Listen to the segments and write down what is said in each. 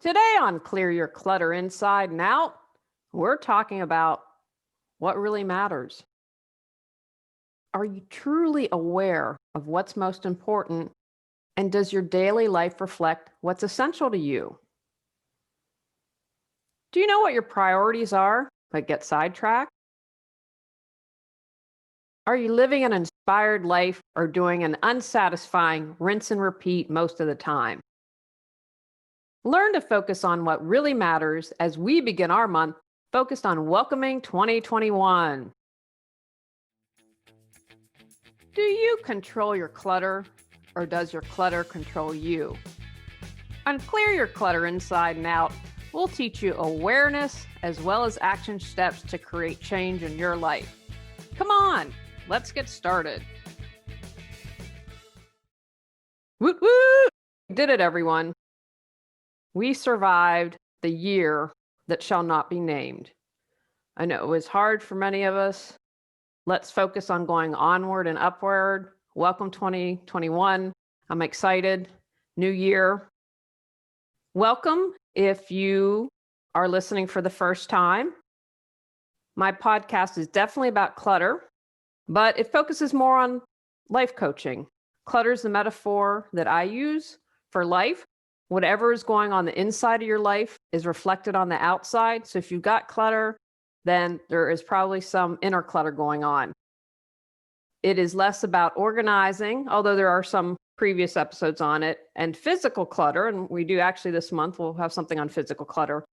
Today on Clear Your Clutter Inside and Out, we're talking about what really matters. Are you truly aware of what's most important? And does your daily life reflect what's essential to you? Do you know what your priorities are, but get sidetracked? Are you living an inspired life or doing an unsatisfying rinse and repeat most of the time? Learn to focus on what really matters as we begin our month focused on welcoming 2021. Do you control your clutter, or does your clutter control you? On Clear Your Clutter Inside and Out, we'll teach you awareness as well as action steps to create change in your life. Come on, let's get started. Woot woot! We did it, everyone. We survived the year that shall not be named. I know it was hard for many of us. Let's focus on going onward and upward. Welcome 2021. I'm excited. New year. Welcome if you are listening for the first time. My podcast is definitely about clutter, but it focuses more on life coaching. Clutter is the metaphor that I use for life. Whatever is going on the inside of your life is reflected on the outside. So if you've got clutter, then there is probably some inner clutter going on. It is less about organizing, although there are some previous episodes on it, and physical clutter. And we do actually this month, we'll have something on physical clutter.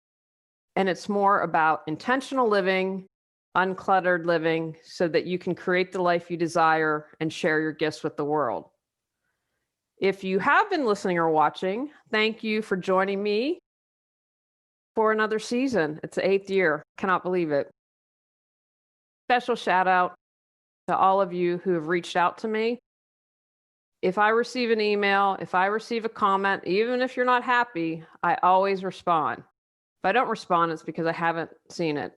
And it's more about intentional living, uncluttered living, so that you can create the life you desire and share your gifts with the world. If you have been listening or watching, thank you for joining me for another season. It's the 8th year. Cannot believe it. Special shout out to all of you who have reached out to me. If I receive an email, if I receive a comment, even if you're not happy, I always respond. If I don't respond, it's because I haven't seen it.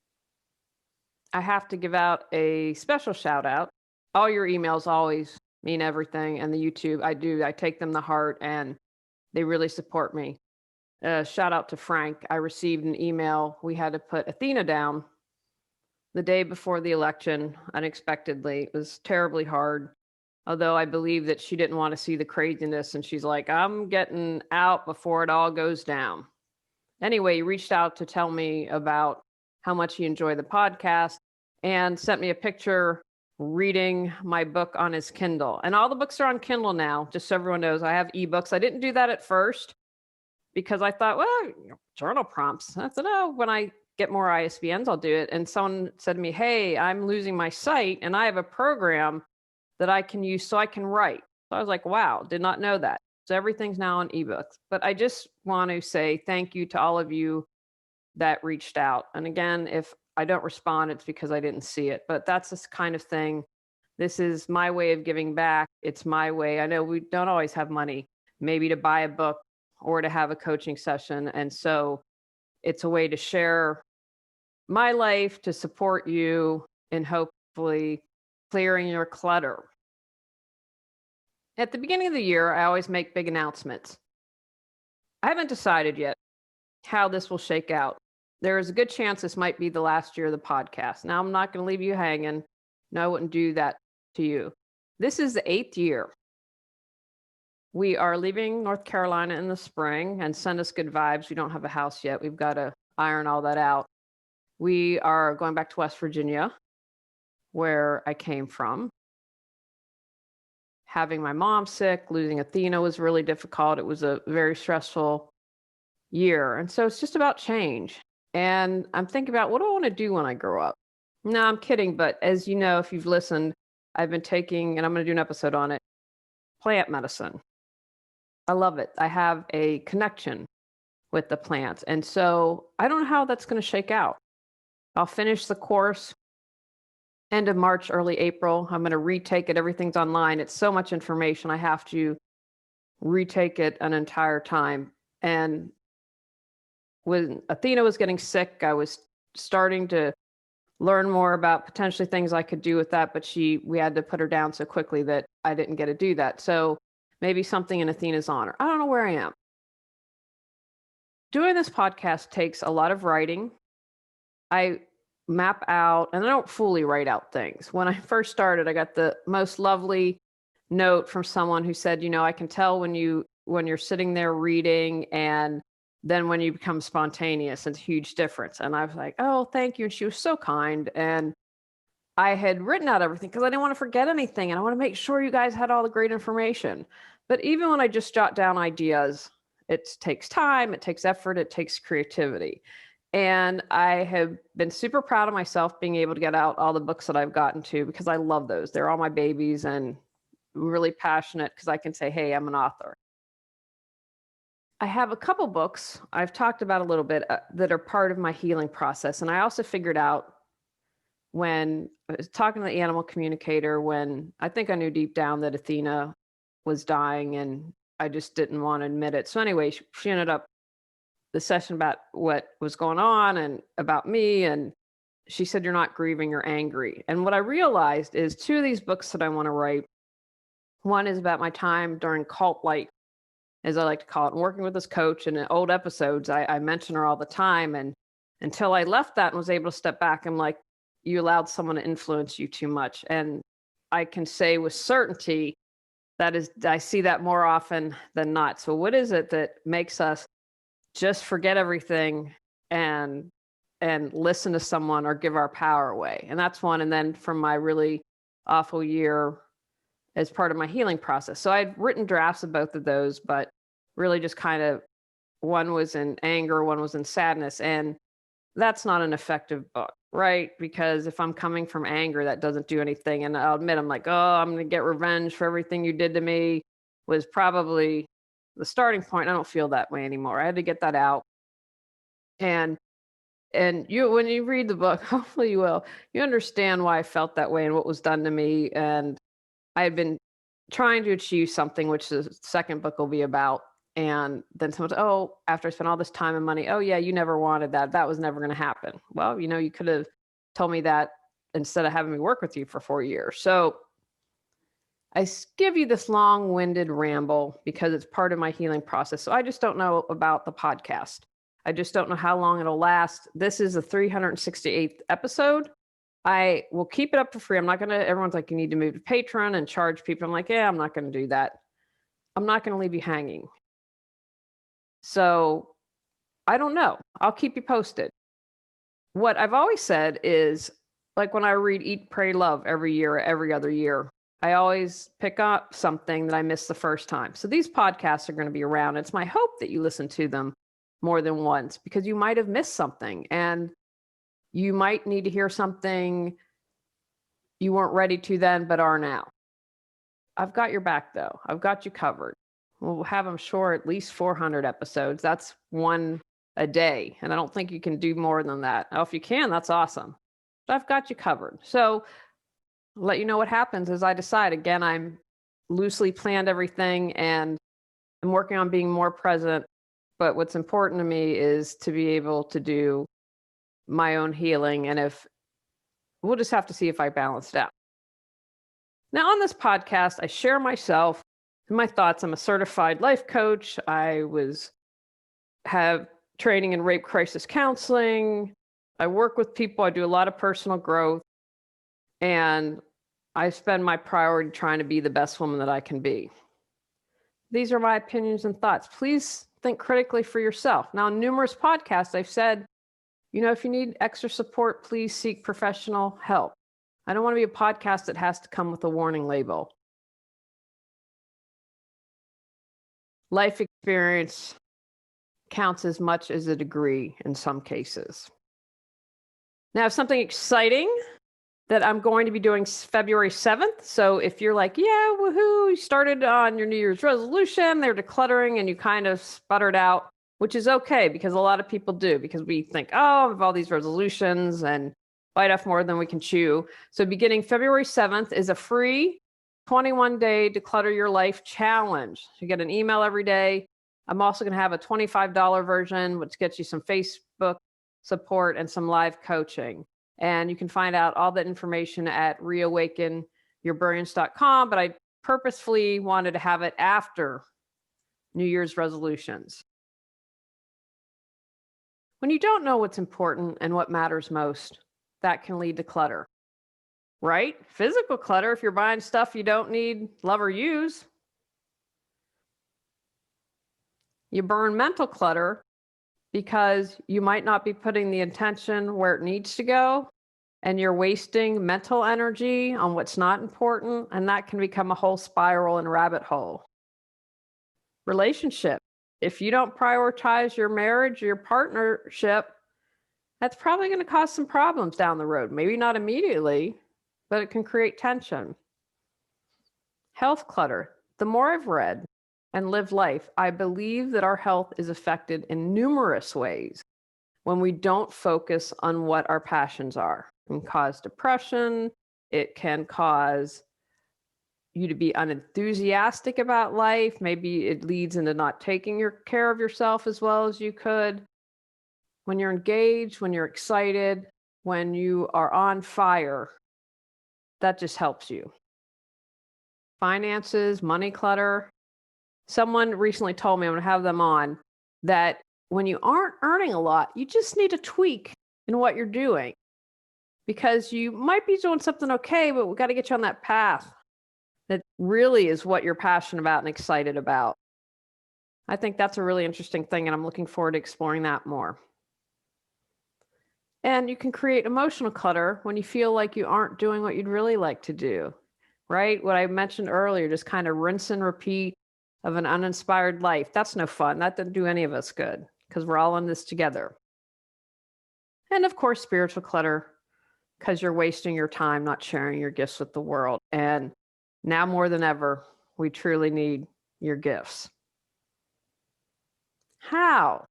I have to give out a special shout out. All your emails always mean everything. And the YouTube, I take them to heart and they really support me. Shout out to Frank. I received an email. We had to put Athena down the day before the election unexpectedly. It was terribly hard, although I believe that she didn't want to see the craziness. And she's like, I'm getting out before it all goes down. Anyway, he reached out to tell me about how much he enjoyed the podcast and sent me a picture reading my book on his Kindle. And all the books are on Kindle now, just so everyone knows. I have ebooks. I didn't do that at first because I thought, well, journal prompts. I said, oh, when I get more ISBNs, I'll do it. And someone said to me, hey, I'm losing my sight and I have a program that I can use so I can write. So I was like, wow, did not know that. So everything's now on ebooks. But I just want to say thank you to all of you that reached out. And again, if I don't respond, it's because I didn't see it. But that's this kind of thing. This is my way of giving back. It's my way. I know we don't always have money, maybe to buy a book or to have a coaching session. And so it's a way to share my life, to support you, and hopefully clearing your clutter. At the beginning of the year, I always make big announcements. I haven't decided yet how this will shake out. There is a good chance this might be the last year of the podcast. Now, I'm not going to leave you hanging. No, I wouldn't do that to you. This is the 8th year. We are leaving North Carolina in the spring, and send us good vibes. We don't have a house yet. We've got to iron all that out. We are going back to West Virginia, where I came from. Having my mom sick, losing Athena was really difficult. It was a very stressful year. And so it's just about change. And I'm thinking about, what do I want to do when I grow up? No, I'm kidding. But as you know, if you've listened, I've been taking, and I'm going to do an episode on it, plant medicine. I love it. I have a connection with the plants. And so I don't know how that's going to shake out. I'll finish the course end of March, early April. I'm going to retake it. Everything's online. It's so much information. I have to retake it an entire time. And when Athena was getting sick, I was starting to learn more about potentially things I could do with that, but we had to put her down so quickly that I didn't get to do that. So maybe something in Athena's honor. I don't know where I am. Doing this podcast takes a lot of writing. I map out, and I don't fully write out things. When I first started, I got the most lovely note from someone who said, I can tell when you're sitting there reading and then when you become spontaneous, it's a huge difference. And I was like, oh, thank you. And she was so kind. And I had written out everything because I didn't want to forget anything. And I want to make sure you guys had all the great information. But even when I just jot down ideas, it takes time, it takes effort, it takes creativity. And I have been super proud of myself being able to get out all the books that I've gotten to because I love those. They're all my babies and I'm really passionate because I can say, hey, I'm an author. I have a couple books I've talked about a little bit that are part of my healing process. And I also figured out when I was talking to the animal communicator, when I think I knew deep down that Athena was dying and I just didn't want to admit it. So, anyway, she ended up the session about what was going on and about me. And she said, you're not grieving, you're angry. And what I realized is two of these books that I want to write. One is about my time during cult light, as I like to call it, and working with this coach. And in old episodes, I mention her all the time. And until I left that and was able to step back, I'm like, you allowed someone to influence you too much. And I can say with certainty that is, I see that more often than not. So what is it that makes us just forget everything and listen to someone or give our power away? And that's one. And then from my really awful year as part of my healing process. So I'd written drafts of both of those, but really just kind of one was in anger, one was in sadness. And that's not an effective book, right? Because if I'm coming from anger, that doesn't do anything. And I'll admit, I'm like, oh, I'm going to get revenge for everything you did to me, was probably the starting point. I don't feel that way anymore. I had to get that out. And you, when you read the book, hopefully you will, you understand why I felt that way and what was done to me. And I had been trying to achieve something, which the second book will be about. And then someone said, oh, after I spent all this time and money, oh, yeah, you never wanted that. That was never going to happen. Well, you could have told me that instead of having me work with you for 4 years. So give you this long winded ramble because it's part of my healing process. So I just don't know about the podcast. I just don't know how long it'll last. This is the 368th episode. I will keep it up for free. I'm not going to, everyone's like, you need to move to Patreon and charge people. I'm like, yeah, I'm not going to do that. I'm not going to leave you hanging. So I don't know. I'll keep you posted. What I've always said is, like when I read Eat, Pray, Love every year, every other year, I always pick up something that I missed the first time. So these podcasts are going to be around. It's my hope that you listen to them more than once because you might have missed something and you might need to hear something you weren't ready to then, but are now. I've got your back though. I've got you covered. We'll have, I'm sure, at least 400 episodes. That's one a day. And I don't think you can do more than that. Now, if you can, that's awesome. But I've got you covered. So I'll let you know what happens as I decide. Again, I'm loosely planned everything and I'm working on being more present. But what's important to me is to be able to do my own healing. And if we'll just have to see if I balance it out. Now, on this podcast, I share myself and my thoughts. I'm a certified life coach. Have training in rape crisis counseling. I work with people. I do a lot of personal growth. And I spend my priority trying to be the best woman that I can be. These are my opinions and thoughts. Please think critically for yourself. Now, in numerous podcasts, I've said, if you need extra support, please seek professional help. I don't want to be a podcast that has to come with a warning label. Life experience counts as much as a degree in some cases. Now, I have something exciting that I'm going to be doing February 7th. So if you're like, yeah, woohoo, you started on your New Year's resolution, they're decluttering, and you kind of sputtered out, which is okay because a lot of people do, because we think, oh, I have all these resolutions and bite off more than we can chew. So beginning February 7th is a free 21-day Declutter Your Life challenge. You get an email every day. I'm also going to have a $25 version, which gets you some Facebook support and some live coaching. And you can find out all that information at reawakenyourbrilliance.com. But I purposefully wanted to have it after New Year's resolutions. When you don't know what's important and what matters most, that can lead to clutter, right? Physical clutter, if you're buying stuff you don't need, love, or use. You burn mental clutter because you might not be putting the attention where it needs to go, and you're wasting mental energy on what's not important, and that can become a whole spiral and rabbit hole. Relationship. If you don't prioritize your marriage, your partnership, that's probably going to cause some problems down the road. Maybe not immediately, but it can create tension. Health clutter. The more I've read and lived life, I believe that our health is affected in numerous ways when we don't focus on what our passions are. It can cause depression. It can cause you to be unenthusiastic about life. Maybe it leads into not taking care of yourself as well as you could. When you're engaged, when you're excited, when you are on fire, that just helps you. Finances, money clutter. Someone recently told me, I'm going to have them on, that when you aren't earning a lot, you just need a tweak in what you're doing, because you might be doing something okay, but we've got to get you on that path that really is what you're passionate about and excited about. I think that's a really interesting thing, and I'm looking forward to exploring that more. And you can create emotional clutter when you feel like you aren't doing what you'd really like to do, right? What I mentioned earlier, just kind of rinse and repeat of an uninspired life. That's no fun. That doesn't do any of us good, because we're all in this together. And of course, spiritual clutter, because you're wasting your time not sharing your gifts with the world. And now more than ever, we truly need your gifts. How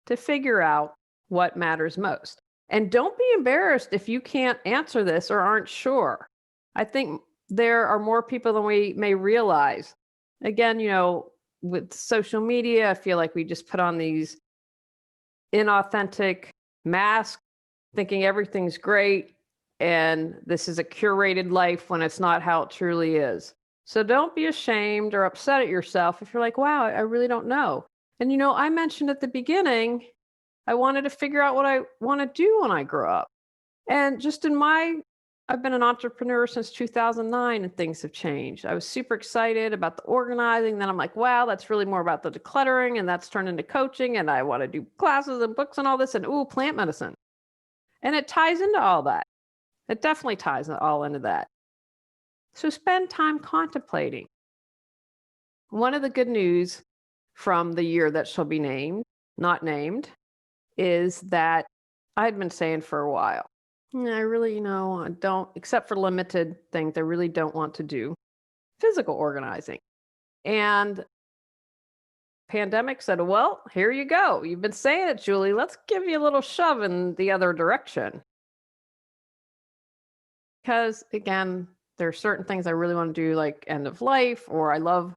to figure out what matters most. And don't be embarrassed if you can't answer this or aren't sure. I think there are more people than we may realize. Again, with social media, I feel like we just put on these inauthentic masks, thinking everything's great and this is a curated life when it's not how it truly is. So don't be ashamed or upset at yourself if you're like, wow, I really don't know. And I mentioned at the beginning, I wanted to figure out what I want to do when I grow up. And just I've been an entrepreneur since 2009, and things have changed. I was super excited about the organizing. Then I'm like, wow, that's really more about the decluttering, and that's turned into coaching. And I want to do classes and books and all this, and plant medicine. And it ties into all that. It definitely ties all into that. So spend time contemplating. One of the good news from the year that shall be named, not named, is that I'd been saying for a while, I really, I don't, except for limited things, I really don't want to do physical organizing. And pandemic said, well, here you go. You've been saying it, Julie. Let's give you a little shove in the other direction. Because again, there are certain things I really want to do, like end of life, or I love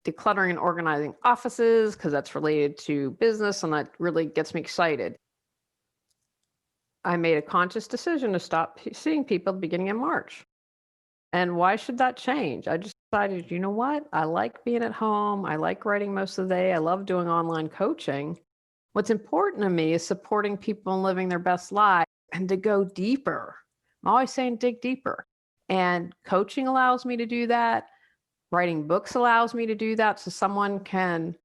decluttering and organizing offices because that's related to business and that really gets me excited. I made a conscious decision to stop seeing people beginning in March. And why should that change? I just decided, you know what? I like being at home. I like writing most of the day. I love doing online coaching. What's important to me is supporting people and living their best lives and to go deeper. I'm always saying dig deeper. And coaching allows me to do that. Writing books allows me to do that, so someone can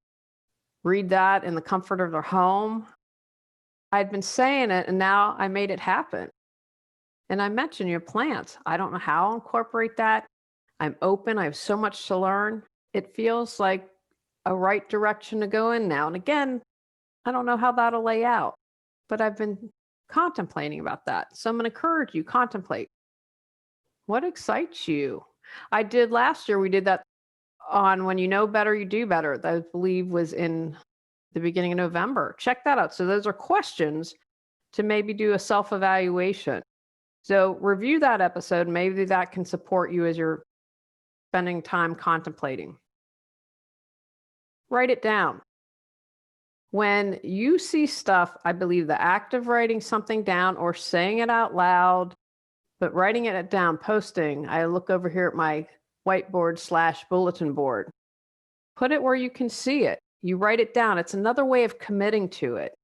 read that in the comfort of their home. I'd been saying it, and now I made it happen. And I mentioned your plants. I don't know how I'll incorporate that. I'm open. I have so much to learn. It feels like a right direction to go in now. And again, I don't know how that'll lay out, but I've been contemplating about that. So I'm going to encourage you, contemplate. What excites you? I did last year, we did that on When You Know Better, You Do Better. That I believe was in the beginning of November. Check that out. So those are questions to maybe do a self-evaluation. So review that episode. Maybe that can support you as you're spending time contemplating. Write it down. When you see stuff, I believe the act of writing something down or saying it out loud, but writing it down, posting, I look over here at my whiteboard/bulletin board. Put it where you can see it. You write it down. It's another way of committing to it.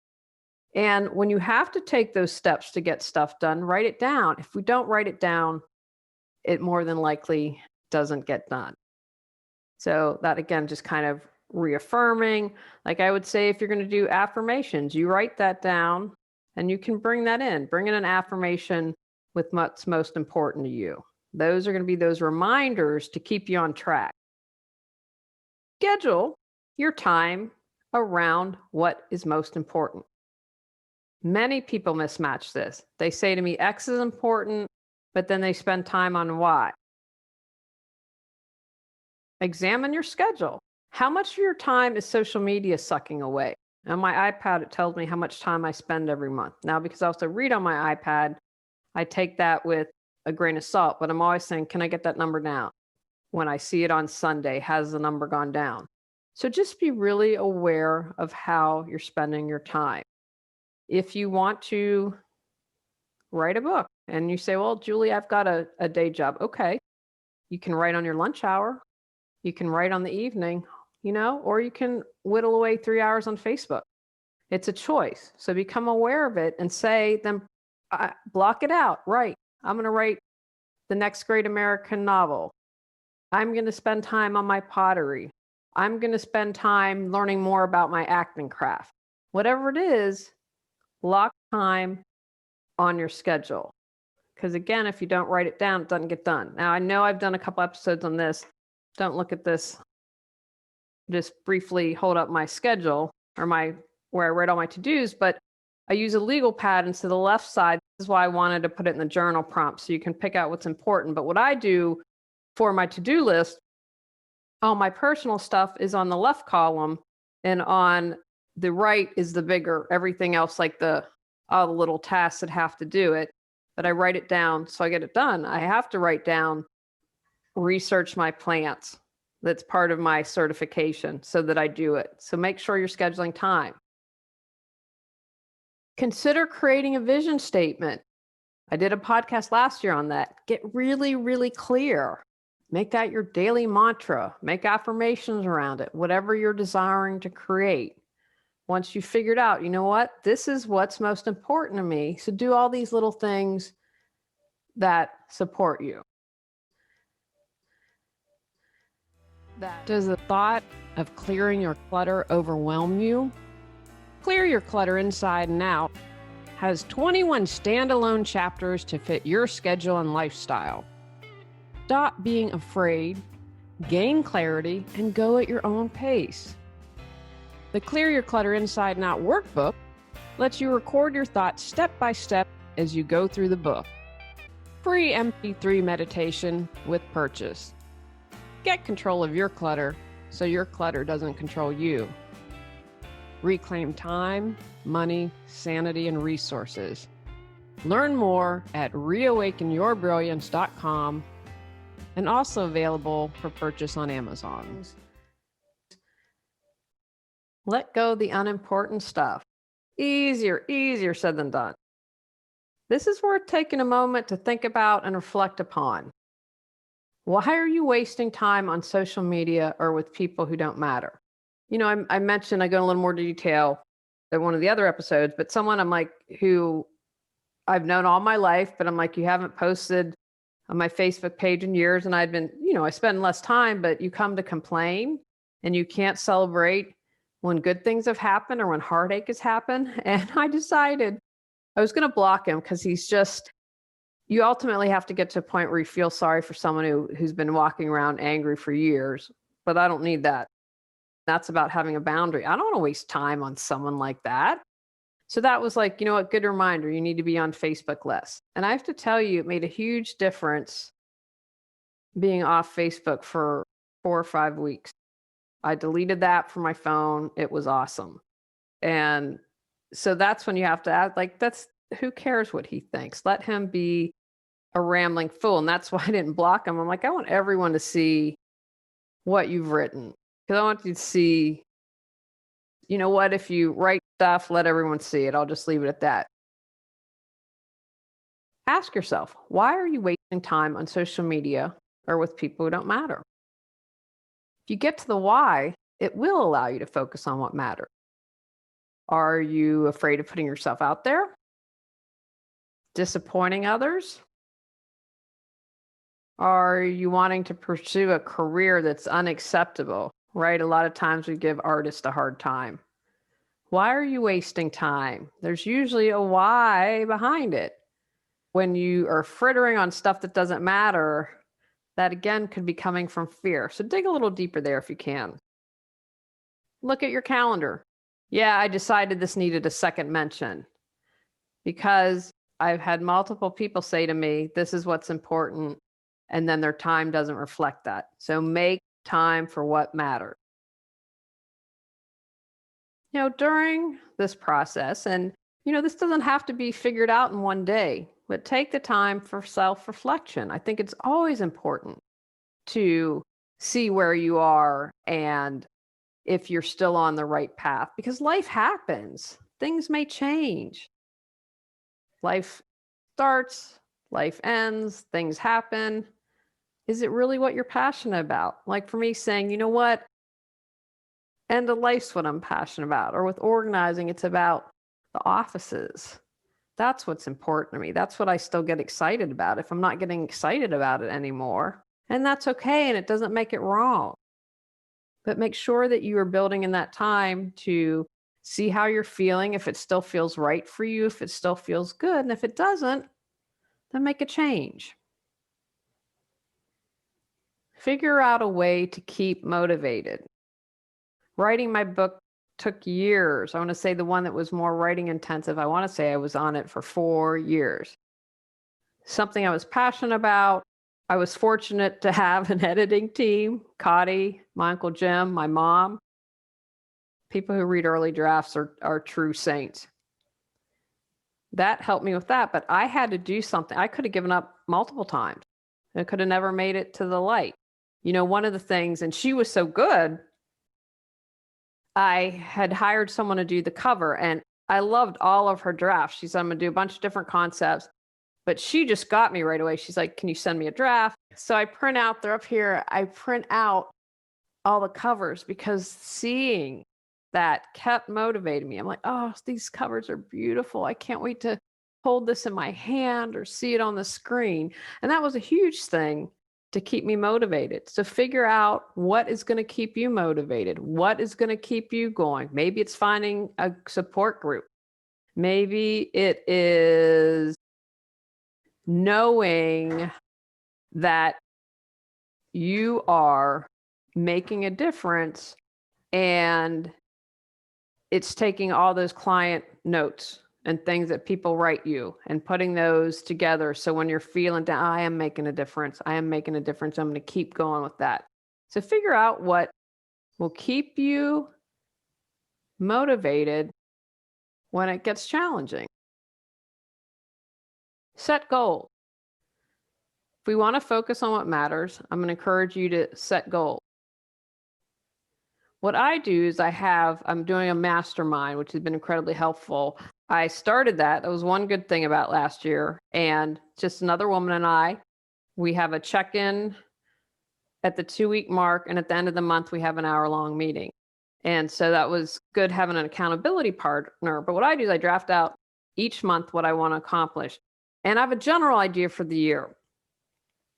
And when you have to take those steps to get stuff done, write it down. If we don't write it down, it more than likely doesn't get done. So that again, just kind of reaffirming. Like I would say, if you're going to do affirmations, you write that down and you can bring that in. Bring in an affirmation with what's most important to you. Those are going to be those reminders to keep you on track. Schedule your time around what is most important. Many people mismatch this. They say to me, X is important, but then they spend time on Y. Examine your schedule. How much of your time is social media sucking away? On my iPad, it tells me how much time I spend every month. Now, because I also read on my iPad, I take that with a grain of salt, but I'm always saying, can I get that number down? When I see it on Sunday, has the number gone down? So just be really aware of how you're spending your time. If you want to write a book and you say, well, Julie, I've got a day job. Okay. You can write on your lunch hour. You can write on the evening, or you can whittle away 3 hours on Facebook. It's a choice. So become aware of it and say, then block it out. Right. I'm going to write the next great American novel. I'm going to spend time on my pottery. I'm going to spend time learning more about my acting craft. Whatever it is, block time on your schedule. Because again, if you don't write it down, it doesn't get done. Now, I know I've done a couple episodes on this. Don't look at this. Just briefly hold up my schedule or where I write all my to-dos, but I use a legal pad instead of the left side. This is why I wanted to put it in the journal prompt so you can pick out what's important. But what I do for my to-do list, all my personal stuff is on the left column, and on the right is the bigger, everything else, like all the little tasks that have to do it. But I write it down so I get it done. I have to write down, research my plants. That's part of my certification so that I do it. So make sure you're scheduling time. Consider creating a vision statement. I did a podcast last year on that. Get really, really clear. Make that your daily mantra. Make affirmations around it, whatever you're desiring to create. Once you've figured out, you know what, this is what's most important to me. So do all these little things that support you. Does the thought of clearing your clutter overwhelm you? Clear Your Clutter Inside and Out has 21 standalone chapters to fit your schedule and lifestyle. Stop being afraid, gain clarity, and go at your own pace. The Clear Your Clutter Inside and Out workbook lets you record your thoughts step by step as you go through the book. Free MP3 meditation with purchase. Get control of your clutter so your clutter doesn't control you. Reclaim time, money, sanity, and resources. Learn more at reawakenyourbrilliance.com and also available for purchase on Amazon. Let go the unimportant stuff. Easier said than done. This is worth taking a moment to think about and reflect upon. Why are you wasting time on social media or with people who don't matter? I mentioned, I go in a little more detail than one of the other episodes, but someone who I've known all my life, but I'm like, you haven't posted on my Facebook page in years. And I'd been, I spend less time, but you come to complain and you can't celebrate when good things have happened or when heartache has happened. And I decided I was going to block him because you ultimately have to get to a point where you feel sorry for someone who's been walking around angry for years, but I don't need that. That's about having a boundary. I don't want to waste time on someone like that. So that was like, good reminder, you need to be on Facebook less. And I have to tell you, it made a huge difference being off Facebook for 4 or 5 weeks. I deleted that from my phone. It was awesome. And so that's when you have to act like, who cares what he thinks? Let him be a rambling fool. And that's why I didn't block him. I'm like, I want everyone to see what you've written. Because I want you to see, what, if you write stuff, let everyone see it. I'll just leave it at that. Ask yourself, why are you wasting time on social media or with people who don't matter? If you get to the why, it will allow you to focus on what matters. Are you afraid of putting yourself out there? Disappointing others? Are you wanting to pursue a career that's unacceptable? Right? A lot of times we give artists a hard time. Why are you wasting time? There's usually a why behind it. When you are frittering on stuff that doesn't matter, that again could be coming from fear. So dig a little deeper there if you can. Look at your calendar. Yeah, I decided this needed a second mention because I've had multiple people say to me, this is what's important. And then their time doesn't reflect that. So make time for what matters. During this process, and this doesn't have to be figured out in one day, but take the time for self reflection. I think it's always important to see where you are and if you're still on the right path because life happens. Things may change. Life starts, life ends, things happen. Is it really what you're passionate about? Like for me saying, you know what? End of life's what I'm passionate about. Or with organizing, it's about the offices. That's what's important to me. That's what I still get excited about if I'm not getting excited about it anymore. And that's okay. And it doesn't make it wrong. But make sure that you are building in that time to see how you're feeling, if it still feels right for you, if it still feels good. And if it doesn't, then make a change. Figure out a way to keep motivated. Writing my book took years. I want to say the one that was more writing intensive, I want to say I was on it for 4 years. Something I was passionate about. I was fortunate to have an editing team, Cotty, my Uncle Jim, my mom. People who read early drafts are true saints. That helped me with that, but I had to do something. I could have given up multiple times. I could have never made it to the light. One of the things, and she was so good, I had hired someone to do the cover, and I loved all of her drafts. She said, I'm going to do a bunch of different concepts, but she just got me right away. She's like, can you send me a draft? So I print out, they're up here, I print out all the covers because seeing that kept motivating me. I'm like, oh, these covers are beautiful. I can't wait to hold this in my hand or see it on the screen. And that was a huge thing to keep me motivated. So figure out what is going to keep you motivated. What is going to keep you going? Maybe it's finding a support group. Maybe it is knowing that you are making a difference and it's taking all those client notes and things that people write you and putting those together. So when you're feeling down, I am making a difference. I am making a difference. I'm going to keep going with that. So figure out what will keep you motivated when it gets challenging. Set goals. If we want to focus on what matters, I'm going to encourage you to set goals. What I do is I'm doing a mastermind, which has been incredibly helpful. I started that. That was one good thing about last year. And just another woman and I, we have a check-in at the 2-week mark. And at the end of the month, we have an hour-long meeting. And so that was good having an accountability partner. But what I do is I draft out each month what I want to accomplish. And I have a general idea for the year.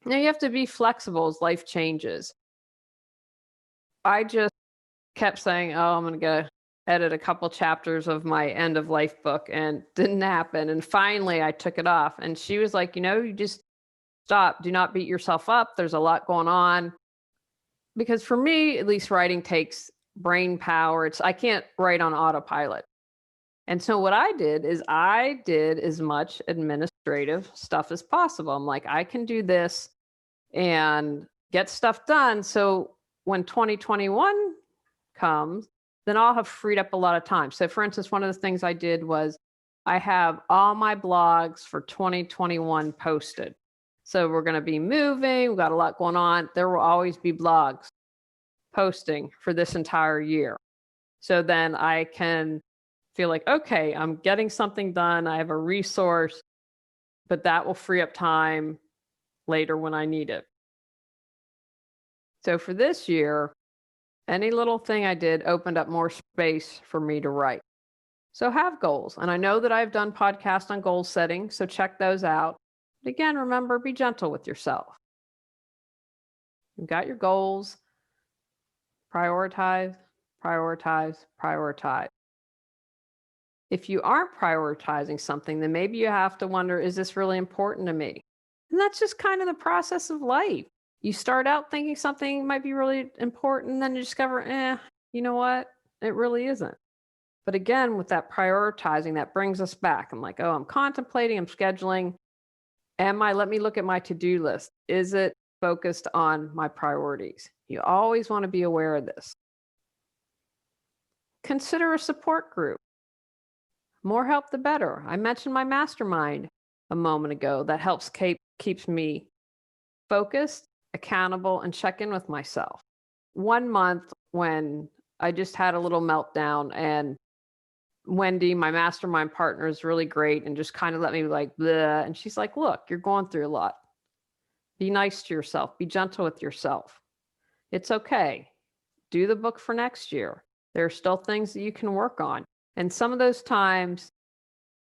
Now, you have to be flexible as life changes. I just kept saying, oh, I'm going to go edit a couple chapters of my end of life book, and didn't happen. And finally I took it off. And she was like, you just stop. Do not beat yourself up. There's a lot going on. Because for me, at least, writing takes brain power. I can't write on autopilot. And so what I did is I did as much administrative stuff as possible. I'm like, I can do this and get stuff done. So when 2021 comes, then I'll have freed up a lot of time. So for instance, one of the things I did was I have all my blogs for 2021 posted. So we're going to be moving. We've got a lot going on. There will always be blogs posting for this entire year. So then I can feel like, okay, I'm getting something done. I have a resource, but that will free up time later when I need it. So for this year, any little thing I did opened up more space for me to write. So have goals. And I know that I've done podcasts on goal setting, so check those out. But again, remember, be gentle with yourself. You've got your goals. Prioritize, prioritize, prioritize. If you aren't prioritizing something, then maybe you have to wonder, is this really important to me? And that's just kind of the process of life. You start out thinking something might be really important, and then you discover, you know what? It really isn't. But again, with that prioritizing, that brings us back. I'm like, oh, I'm contemplating, I'm scheduling. Let me look at my to-do list. Is it focused on my priorities? You always want to be aware of this. Consider a support group. More help, the better. I mentioned my mastermind a moment ago. That helps keeps me focused, accountable, and check in with myself. One month when I just had a little meltdown, and Wendy, my mastermind partner, is really great and just kind of let me like, bleh. And she's like, look, you're going through a lot. Be nice to yourself. Be gentle with yourself. It's okay. Do the book for next year. There are still things that you can work on. And some of those times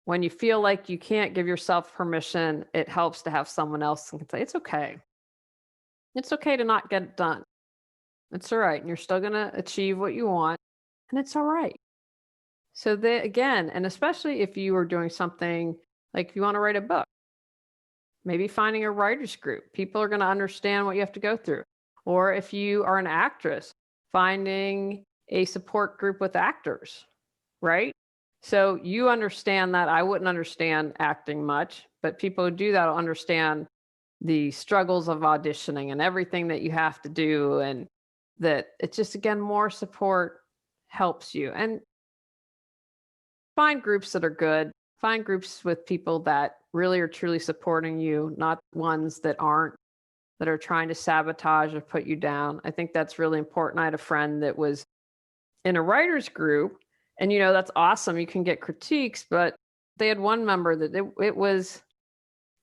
when you feel like you can't give yourself permission, it helps to have someone else and say, it's okay. It's okay to not get it done. It's all right. And you're still going to achieve what you want. And it's all right. So again, and especially if you are doing something like if you want to write a book, maybe finding a writer's group, people are going to understand what you have to go through. Or if you are an actress, finding a support group with actors, right? So you understand that. I wouldn't understand acting much, but people who do that will understand the struggles of auditioning and everything that you have to do. And that it's just, again, more support helps you. And find groups that are good. Find groups with people that really are truly supporting you, not ones that aren't, that are trying to sabotage or put you down. I think that's really important. I had a friend that was in a writer's group, and that's awesome. You can get critiques, but they had one member that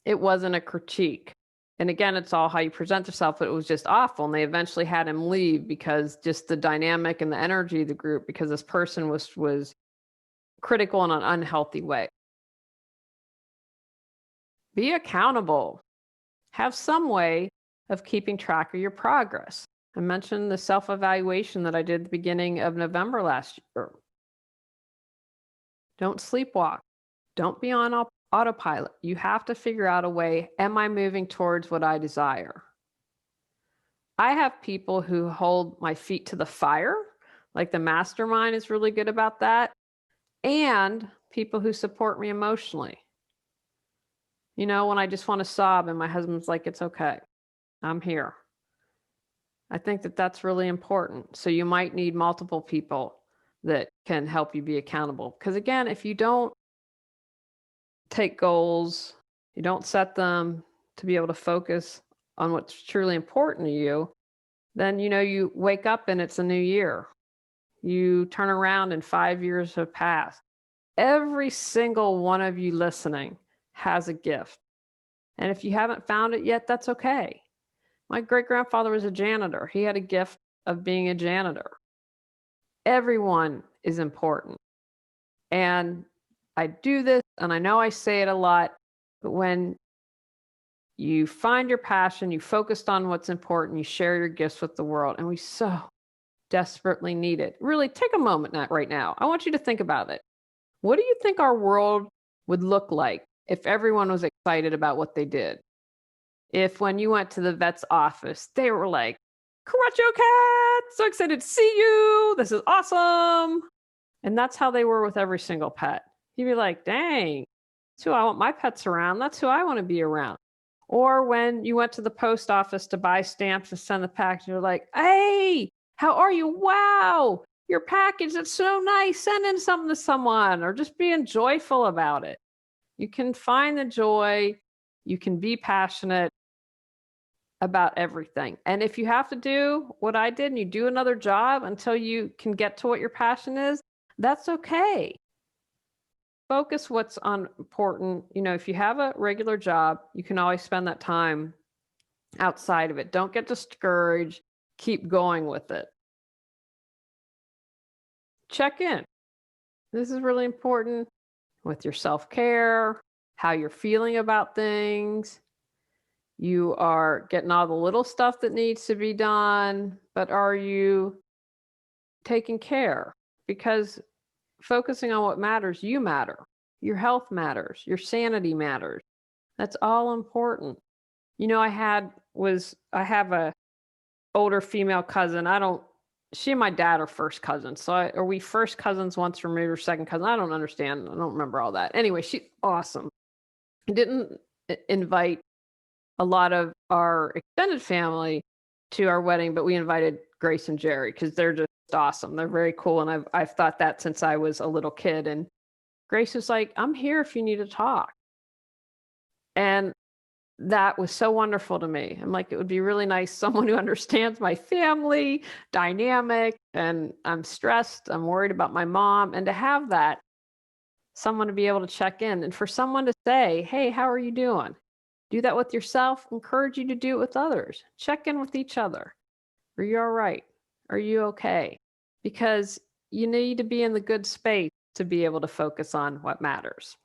it wasn't a critique. And again, it's all how you present yourself, but it was just awful. And they eventually had him leave because just the dynamic and the energy of the group, because this person was critical in an unhealthy way. Be accountable. Have some way of keeping track of your progress. I mentioned the self-evaluation that I did at the beginning of November last year. Don't sleepwalk. Don't be on autopilot. You have to figure out a way, am I moving towards what I desire? I have people who hold my feet to the fire, like the mastermind is really good about that, and people who support me emotionally. When I just want to sob and my husband's like, it's okay, I'm here. I think that that's really important. So you might need multiple people that can help you be accountable. Because again, if you don't take goals, you don't set them to be able to focus on what's truly important to you, then you wake up and it's a new year. You turn around and 5 years have passed. Every single one of you listening has a gift. And if you haven't found it yet, that's okay. My great-grandfather was a janitor. He had a gift of being a janitor. Everyone is important. And I do this, and I know I say it a lot, but when you find your passion, you focused on what's important, you share your gifts with the world, and we so desperately need it. Really, take a moment right now. I want you to think about it. What do you think our world would look like if everyone was excited about what they did? If when you went to the vet's office, they were like, Coraccio cat, so excited to see you. This is awesome. And that's how they were with every single pet. You'd be like, dang, that's who I want my pets around. That's who I want to be around. Or when you went to the post office to buy stamps to send the package, you're like, hey, how are you? Wow, your package, that's so nice. Send in something to someone, or just being joyful about it. You can find the joy. You can be passionate about everything. And if you have to do what I did and you do another job until you can get to what your passion is, that's okay. Focus what's important. If you have a regular job, you can always spend that time outside of it. Don't get discouraged. Keep going with it. Check in. This is really important with your self-care, how you're feeling about things. You are getting all the little stuff that needs to be done, but are you taking care? Because focusing on what matters, you matter. Your health matters. Your sanity matters. That's all important. I have a older female cousin. She and my dad are first cousins. So are we first cousins once removed or second cousin? I don't understand. I don't remember all that. Anyway, she's awesome. I didn't invite a lot of our extended family to our wedding, but we invited Grace and Jerry because they're just awesome. They're very cool. And I've thought that since I was a little kid. And Grace was like, I'm here if you need to talk. And that was so wonderful to me. I'm like, it would be really nice, someone who understands my family dynamic, and I'm stressed, I'm worried about my mom, and to have that, someone to be able to check in, and for someone to say, hey, how are you doing? Do that with yourself, encourage you to do it with others. Check in with each other. Are you all right? Are you okay? Because you need to be in the good space to be able to focus on what matters.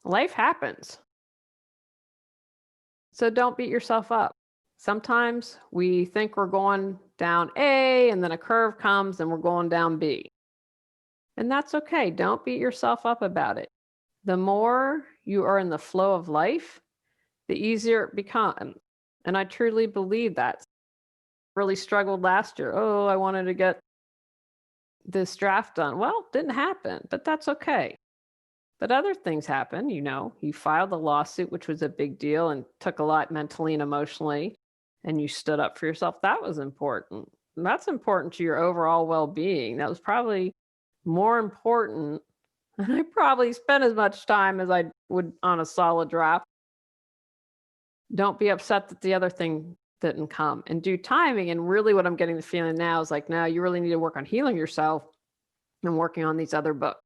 Life happens. So don't beat yourself up. Sometimes we think we're going down A and then a curve comes and we're going down B. And that's okay. Don't beat yourself up about it. The more you are in the flow of life, the easier it becomes. And I truly believe that. Really struggled last year. Oh, I wanted to get this draft done. Well, didn't happen, but that's okay. But other things happen, you filed a lawsuit, which was a big deal and took a lot mentally and emotionally, and you stood up for yourself. That was important. And that's important to your overall well-being. That was probably more important. And I probably spent as much time as I would on a solid draft. Don't be upset that the other thing didn't come, and do timing. And really what I'm getting the feeling now is like, now you really need to work on healing yourself and working on these other books.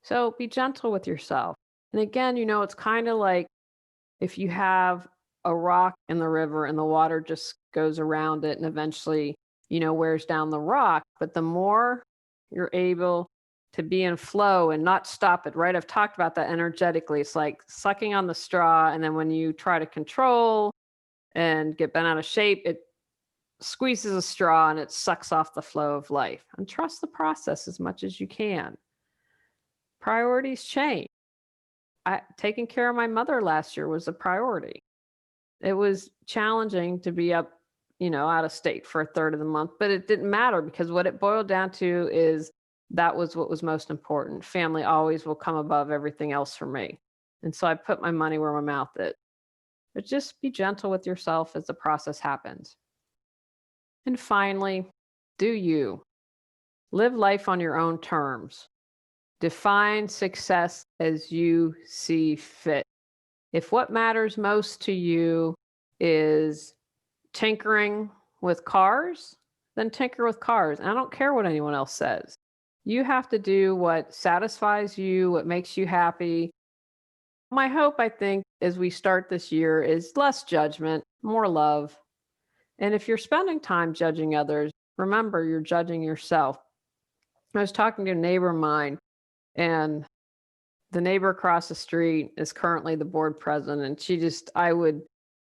So be gentle with yourself. And again, it's kind of like if you have a rock in the river and the water just goes around it and eventually, wears down the rock. But the more you're able to be in flow and not stop it, right? I've talked about that energetically. It's like sucking on the straw. And then when you try to control and get bent out of shape, it squeezes a straw and it sucks off the flow of life. And trust the process as much as you can. Priorities change. Taking care of my mother last year was a priority. It was challenging to be up, out of state for a third of the month, but it didn't matter because what it boiled down to is that was what was most important. Family always will come above everything else for me. And so I put my money where my mouth is. But just be gentle with yourself as the process happens. And finally, do you live life on your own terms. Define success as you see fit. If what matters most to you is tinkering with cars, then tinker with cars. And I don't care what anyone else says. You have to do what satisfies you, what makes you happy. My hope, I think, as we start this year is less judgment, more love. And if you're spending time judging others, remember you're judging yourself. I was talking to a neighbor of mine, and the neighbor across the street is currently the board president. And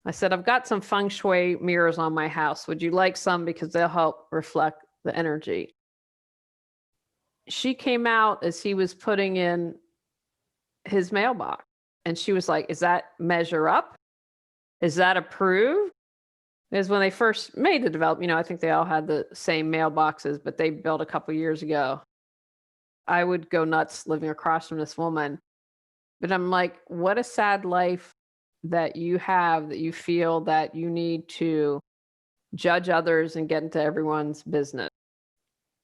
I said, I've got some feng shui mirrors on my house. Would you like some? Because they'll help reflect the energy. She came out as he was putting in his mailbox. And she was like, is that measure up? Is that approved? Because when they first made the development, I think they all had the same mailboxes, but they built a couple years ago. I would go nuts living across from this woman. But I'm like, what a sad life that you have, that you feel that you need to judge others and get into everyone's business.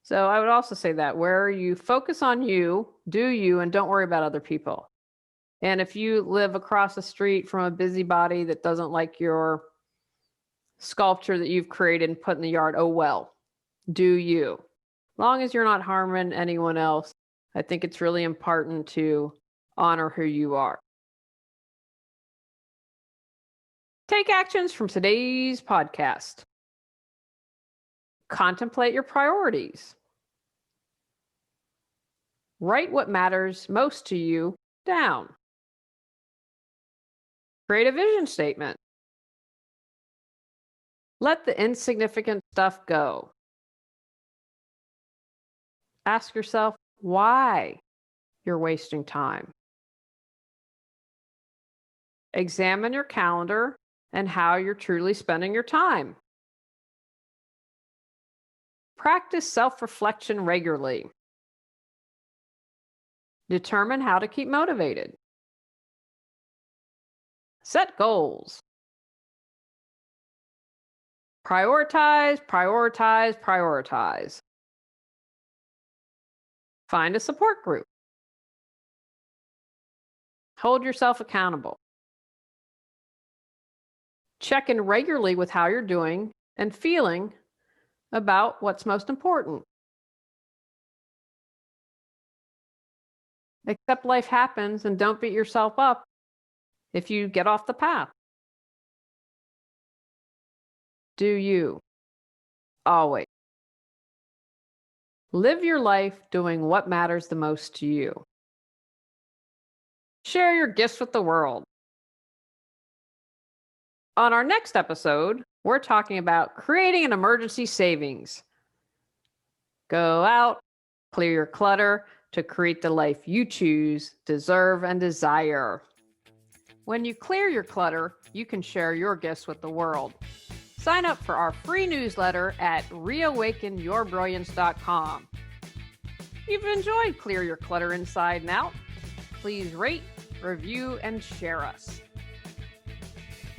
So I would also say that where you focus on you, do you, and don't worry about other people. And if you live across the street from a busybody that doesn't like your sculpture that you've created and put in the yard, oh well, do you. As long as you're not harming anyone else, I think it's really important to honor who you are. Take actions from today's podcast. Contemplate your priorities. Write what matters most to you down. Create a vision statement. Let the insignificant stuff go. Ask yourself why you're wasting time. Examine your calendar and how you're truly spending your time. Practice self-reflection regularly. Determine how to keep motivated. Set goals. Prioritize, prioritize, prioritize. Find a support group. Hold yourself accountable. Check in regularly with how you're doing and feeling about what's most important. Accept life happens and don't beat yourself up if you get off the path. Do you. Always. Live your life doing what matters the most to you. Share your gifts with the world. On our next episode, we're talking about creating an emergency savings. Go out, clear your clutter to create the life you choose, deserve, and desire. When you clear your clutter, you can share your gifts with the world. Sign up for our free newsletter at reawakenyourbrilliance.com. If you've enjoyed Clear Your Clutter Inside and Out, please rate, review, and share us.